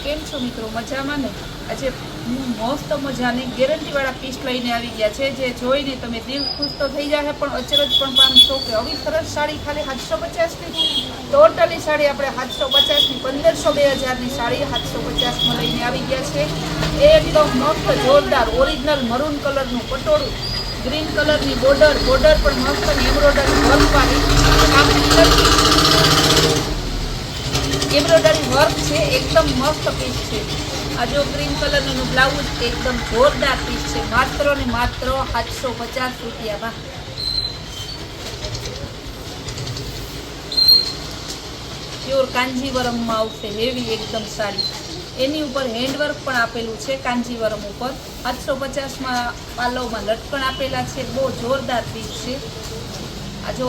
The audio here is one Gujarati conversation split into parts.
કેમ છો મિત્રો? મજામાં ને? આજે મસ્ત મજાની ગેરંટીવાળા પીસ લઈને આવી ગયા છે, જે જોઈને તમે દિલ ખુશ તો થઈ જશે, પણ અચરજ પણ પામશો કે આવી સરસ સાડી ખાલી 750ની. ટોટલી સાડી આપણે 750ની 1500 2000ની સાડી 750માં લઈને આવી ગયા છે. એકદમ મસ્ત જોરદાર ઓરિજિનલ મરૂન કલરનું પટોળું, ગ્રીન કલરની બોર્ડર પણ મસ્ત એમ્બ્રોઇડરી વર્કવાળી, એમ્બ્રોઇડરી વર્ક છે. એકદમ મસ્ત પીસ છે. આ જો ગ્રીન કલરનું બ્લાઉઝ એકદમ જોરદાર પીસ છે. માત્ર ને માત્ર 750 રૂપિયામાં. પ્યોર કાંજીવરમમાં આવશે, હેવી એકદમ સાડી. એની ઉપર હેન્ડવર્ક પણ આપેલું છે કાંજીવરમ ઉપર. 750માં પાલવમાં લટકણ આપેલા છે. બહુ જોરદાર પીસ છે. આ જો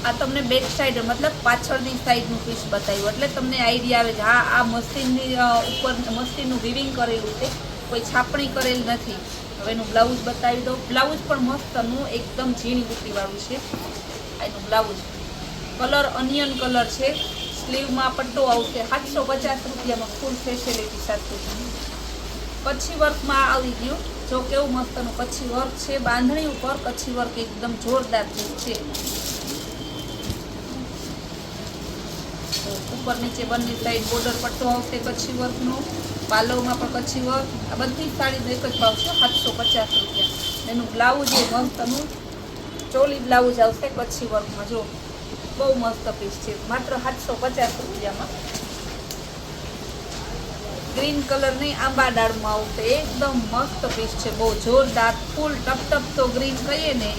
આ તમને બેક સાઈડ મતલબ પાછળની સાઈડનું પીસ બતાવ્યું, એટલે તમને આઈડિયા આવે કે હા આ મશીનની ઉપર મશીનનું વિવિંગ કરેલું છે, કોઈ છાપણી કરેલ નથી. હવે એનું બ્લાઉઝ બતાવી દઉં. બ્લાઉઝ પણ મસ્તનું એકદમ ઝીણી બુટ્ટીવાળું છે. એનું બ્લાઉઝ કલર અનિયન કલર છે. સ્લીવમાં પટ્ટો આવશે. 750 રૂપિયામાં ફૂલ ફેસિલિટી સાથે. કચ્છી વર્કમાં આવી ગયું. જો કેવું મસ્તનું કચ્છી વર્ક છે. બાંધણી ઉપર કચ્છી વર્ક એકદમ જોરદાર છે. ઉપર નીચે બંને સાઈડ બોર્ડર પટ્ટો આવશે કચ્છી વર્કનો. પાલવમાં પણ કચ્છી વર્ક. આ બધી સાડી એક જ ભાવ છે, 750 રૂપિયા. એનું બ્લાઉઝ એ મસ્તનું ચોલી બ્લાઉઝ આવશે કચ્છી વર્કમાં. જો બહુ મસ્ત પીસ છે, માત્ર 750 રૂપિયામાં. ગ્રીન કલરની આંબા ડાળમાં આવશે. એકદમ મસ્ત પીસ છે, બહુ જોરદાર. ફૂલ ટપ તો ગ્રીન કહીએ ને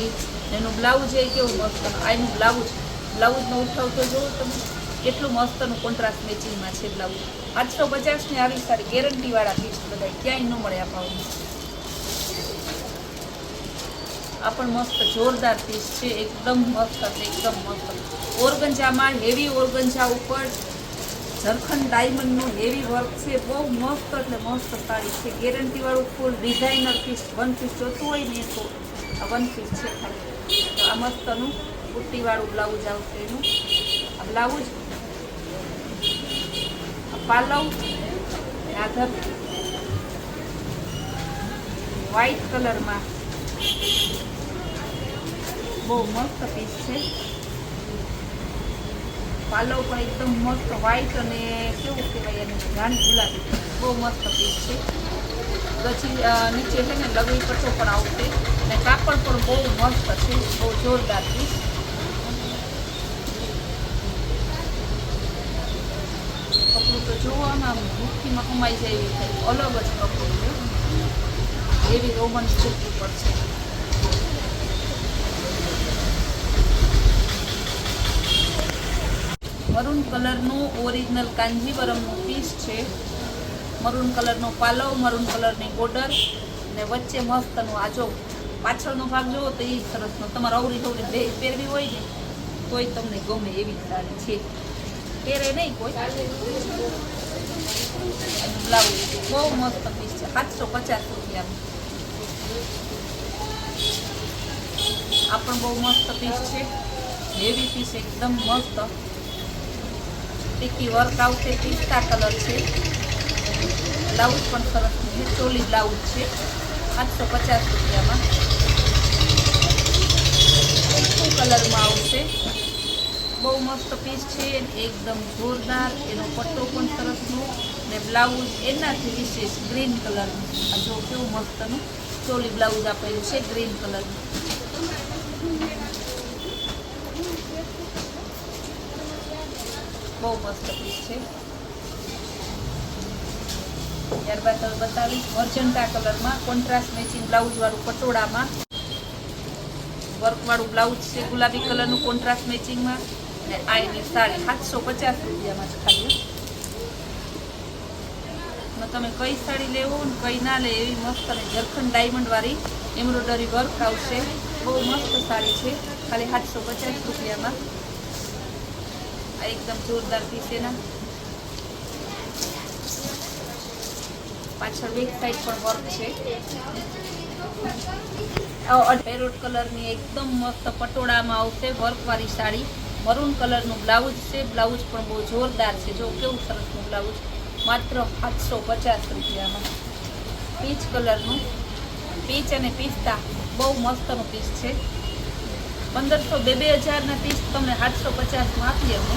એનું બ્લાઉઝ એ કેવું મસ્ત. આનું બ્લાઉઝનો ઉઠાવ તો જોવો તમે, કેટલું મસ્તનું કોન્ટ્રાસ્ટ મેચિંગમાં છે બ્લાઉઝ. 750ની આવી સારી ગેરંટીવાળા પીસ બધા ક્યાંય ન મળે આ ભાવમાં. આ પણ મસ્ત જોરદાર પીસ છે. એકદમ મસ્ત, એકદમ મસ્ત. ઓર્ગંજામાં હેવી ઓર્ગંજા ઉપર ઝરખંડ ડાયમંડનું હેવી વર્ક છે. બહુ મસ્ત એટલે મસ્ત સાડી છે. ગેરંટીવાળું ફૂલ ડિઝાઇનર પીસ. વન પીસ જોતું હોય ને તો આ વન પીસ છે ખાલી. તો આ મસ્તનું બુટ્ટીવાળું બ્લાઉઝ આવશે એનું. આ બ્લાઉઝ, પાલવ, આધર વ્હાઈટ કલરમાં બહુ મસ્ત પીસ છે. પાલવ પણ એકદમ મસ્ત વ્હાઈટ અને કેવું કહેવાય એને રાણી ગુલાબી. બહુ મસ્ત પીસ છે. પછી નીચે છે ને લગડી પટ્ટો પણ આવશે અને કાપડ પણ બહુ મસ્ત છે. બહુ જોરદાર પીસ. કપડું તો જોવામાં મુઠ્ઠીમાં કમાઈ જાય એવી થાય. અલગ જ કપડું છે. એવી રોમન્સ કુર્તી પર છે. મરૂન કલરનું ઓરિજિનલ કાંજીવરમનું પીસ છે. મરૂન કલરનો પાલવ, મરૂન કલરની બોર્ડર અને વચ્ચે મસ્તનું આ જો પાછળનો ભાગ જોવો તો એ સરસનો. તમારે અવરી બે પહેરવી હોય ને તોય તમને ગમે એવી સાડી છે. પહેરે નહીં કોઈ. બ્લાઉઝ બહુ મસ્ત પીસ છે. 750 રૂપિયાનું. આ પણ બહુ મસ્ત પીસ છે. હેવી પીસ એકદમ મસ્ત. ટીકી વર્ક આવશે. પિસ્તા કલર છે. બ્લાઉઝ પણ સરસ છે. ચોલી બ્લાઉઝ છે. 750 રૂપિયામાં. ટીકુ કલરમાં આવશે. બહુ મસ્ત પીસ છે. એકદમ જોરદાર. એનો પટ્ટો પણ સરસનો ને બ્લાઉઝ એનાથી વિશેષ ગ્રીન કલરનું. આ જો કેવું મસ્તનું ચોલી બ્લાઉઝ આપેલું છે ગ્રીન કલરનું. બહુ મસ્ત પીસ છે. ત્યારબાદ તમે બતાવીશ મર્જન્ટા કલરમાં કોન્ટ્રાસ્ટ મેચિંગ બ્લાઉઝવાળું પટોળામાં વર્કવાળું બ્લાઉઝ છે. ગુલાબી કલરનું કોન્ટ્રાસ્ટ મેચિંગમાં. અને આ એની સાડી 750 રૂપિયામાં જ ખાલી. તમે કઈ સાડી લેવો ને કઈ ના લે એવી મસ્ત અને ઝરખંડ ડાયમંડવાળી એમ્બ્રોઇડરી વર્ક આવશે. બહુ મસ્ત સાડી છે. ખાલી 750 રૂપિયામાં. આ એકદમ જોરદાર પીસ એના. પાછળ બેક સાઈડ પણ વર્ક છે. પેરોટ કલરની એકદમ મસ્ત પટોળામાં આવશે વર્કવાળી સાડી. મરૂન કલરનું બ્લાઉઝ છે. બ્લાઉઝ પણ બહુ જોરદાર છે. જો કેવું સરસનું બ્લાઉઝ. માત્ર 750 રૂપિયામાં. પીચ કલરનું, પીચ અને પિસ્તા બહુ મસ્તનું પીસ છે. 1500-2000ના પીસ તમને 750માં આપીએ અમે.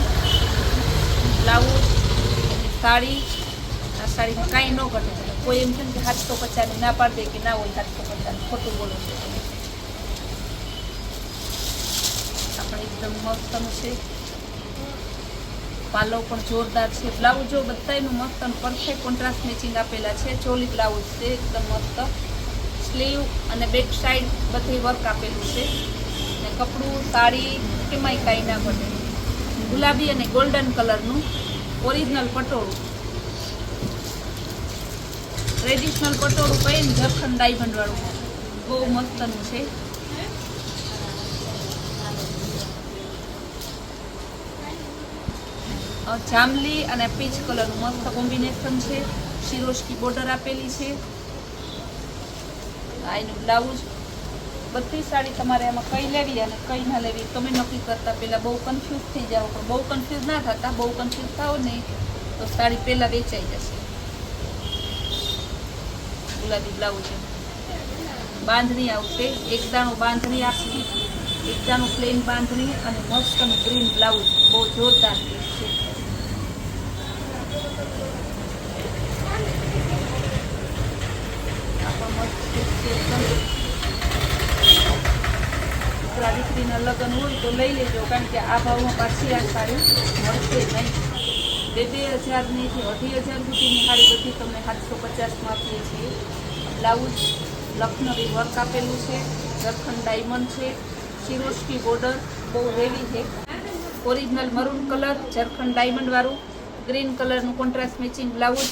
બ્લાઉઝ, સાડી, આ સાડીમાં કાંઈ ન ઘટે. કોઈ એમ છે કે 750ની ના પાડી દે કે ના હોય 750, ખોટું બોલો છો તમે. આપણે એકદમ મસ્તનું છે. પાલો પણ જોરદાર છે. બ્લાઉઝો બધાનું મસ્ત અને પરફેક્ટ કોન્ટ્રાસ્ટ મેચિંગ આપેલા છે. ચોલી બ્લાઉઝ છે એકદમ મસ્ત. સ્લીવ અને બેક સાઈડ બધી વર્ક આપેલું છે. અને કપડું, સાડી કેમાંય કાંઈ ના ઘટે. ગુલાબી અને ગોલ્ડન કલરનું ઓરિજિનલ પટોળું, ટ્રેડિશનલ પટોળું કહીને જરખંડ ડાયમંડ વાળું બહુ મસ્તનું છે. જાંબલી અને પીચ કલરનું મસ્ત કોમ્બિનેશન છે. શિરોસ્કી બોર્ડર આપેલી છે. આ એનું બ્લાઉઝ. બધી સાડી તમારે આમાં કઈ લેવી અને કઈ ના લેવી તમે નક્કી કરતા પહેલાં બહુ કન્ફ્યુઝ થઈ જાઓ. પણ બહુ કન્ફ્યુઝ ના થતા. બહુ કન્ફ્યુઝ થાઓ નહીં તો સાડી પહેલાં વેચાઈ જશે. ગુલાબી બ્લાઉઝ બાંધણી આવશે. એક દાણું બાંધણી આપશે, એક દાણું પ્લેન બાંધણી અને મસ્તનું ગ્રીન બ્લાઉઝ બહુ જોરદાર પીસ છે. દીકરા દીકરીના લગ્ન હોય તો લઈ લેજો, કારણ કે આ ભાવમાં પાછી આ સાડી મળશે નહીં. 2000ની થી 2500 સુધીની સાડી બધી તમને 750માં આપીએ છીએ. બ્લાઉઝ લખનવી વર્ક આપેલું છે. જરખંડ ડાયમંડ છે. શિરોસ્કી બોર્ડર બહુ હેવી છે. ઓરિજિનલ મરૂન કલર, જરખંડ ડાયમંડ વાળું, ગ્રીન કલરનું કોન્ટ્રાસ્ટ મેચિંગ બ્લાઉઝ.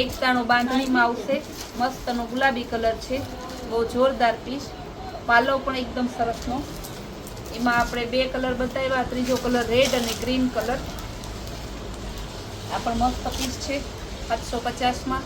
એક દાણો બાંધણીમાં આવશે. મસ્તનો ગુલાબી કલર છે. બહુ જોરદાર પીસ. પાલો પણ એકદમ સરસનો. એમાં આપણે 2 કલર બતાવ્યા. ત્રીજો કલર રેડ અને ગ્રીન કલર. આ પણ મસ્ત પીસ છે 750માં.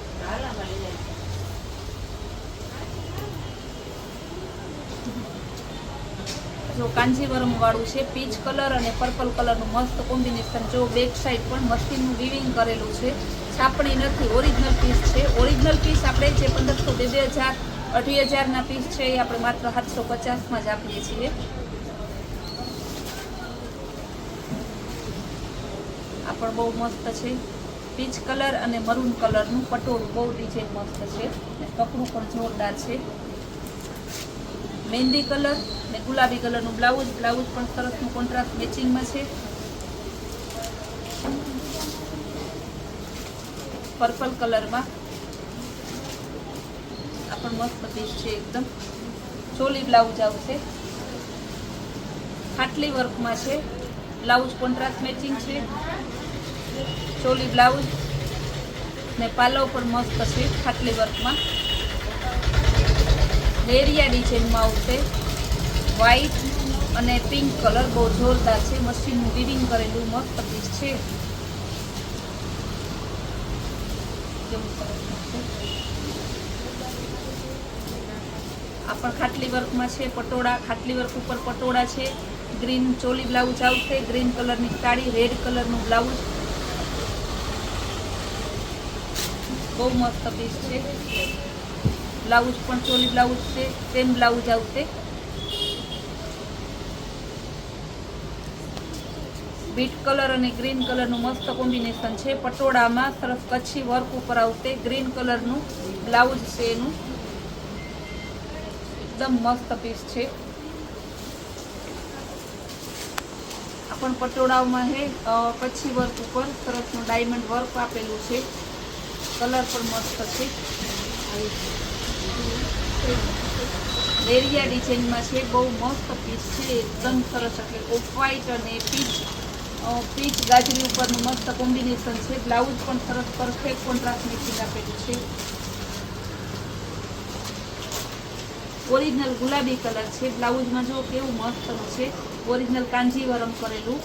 જો કાંજીવરમ વાળું છે. પીચ કલર અને પર્પલ કલરનું મસ્ત કોમ્બિનેશન. જો બેક સાઈડ પણ મશીનનું વીવિંગ કરેલું છે. છાપણી નથી, ઓરિજિનલ પીસ છે. ઓરિજિનલ પીસ આપણે જે 1500, 2000, 2500ના પીસ છે એ આપણે માત્ર 750માં જ આપીએ છીએ. આ પણ બહુ મસ્ત છે. પીચ કલર અને મરૂન કલરનું પટોળું બહુ ડિઝાઇન મસ્ત છે. કપડું પણ જોરદાર છે. મહેંદી કલર ને ગુલાબી કલરનું બ્લાઉઝ. બ્લાઉઝ પણ સરસનું કોન્ટ્રાસ્ટ મેચિંગમાં છે. પર્પલ કલરમાં. આ પણ મસ્ત પીસ છે એકદમ. ચોલી બ્લાઉઝ આવશે. ખાટલી વર્કમાં છે. બ્લાઉઝ કોન્ટ્રાસ્ટ મેચિંગ છે. ચોલી બ્લાઉઝ ને પાલો પણ મસ્ત છે ખાટલી વર્કમાં. લેરિયા ડિઝાઇનમાં આવશે. વ્હાઈટ અને પિંક કલર બહુ જોરદાર છે. મશીનનું વીવિંગ કરેલું મસ્ત પીસ છે. આ પણ ખાટલી વર્કમાં છે. પટોળા ખાટલી વર્ક ઉપર પટોળા છે. ગ્રીન ચોલી બ્લાઉઝ આવશે. ગ્રીન કલરની સાડી, રેડ કલરનું બ્લાઉઝ. બહુ મસ્ત પીસ છે. બ્લાઉઝ પણ ચોલી બ્લાઉઝ છે. સેમ બ્લાઉઝ આવશે. બીટ કલર અને ગ્રીન કલરનું મસ્ત કોમ્બિનેશન છે. પટોળામાં સરસ કચ્છી વર્ક ઉપર આવશે. ગ્રીન કલરનું બ્લાઉઝ છે એનું. એકદમ મસ્ત પીસ છે. આ પણ પટોળાઓમાં છે. કચ્છી વર્ક ઉપર સરસનું ડાયમંડ વર્ક આપેલું છે. કલર પણ મસ્ત છે. લેરિયા ડિઝાઇનમાં છે. બહુ મસ્ત પીસ છે. એકદમ સરસ. એટલે ઓફ વ્હાઈટ અને પીચ ગાજરી ઉપરનું મસ્ત કોમ્બિનેશન છે. બ્લાઉઝ પણ સરસ પરફેક્ટ કોન્ટ્રાસ્ટ મેચિંગ આપેલું છે. ઓરિજિનલ ગુલાબી કલર છે. બ્લાઉઝમાં જો કેવું મસ્તનું છે. ઓરિજિનલ કાંજીવરમ કરેલું.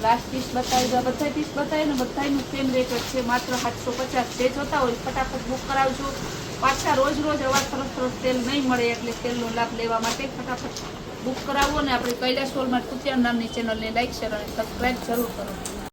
લાસ્ટ પીસ બતાવી દો. બધા પીસ બતાવે ને બધાનું સેમ રેટ જ છે. માત્ર 750. જે જોતા હોય ફટાફટ બુક કરાવજો. પાછા રોજ અવા સરસ સેલ નહીં મળે, એટલે સેલનો લાભ લેવા માટે ફટાફટ બુક કરાવો ને આપણી કૈલાસ વોલમાર્ટ કુતિયાણ નામની ચેનલને લાઈક શેર અને સબસ્ક્રાઈબ જરૂર કરો.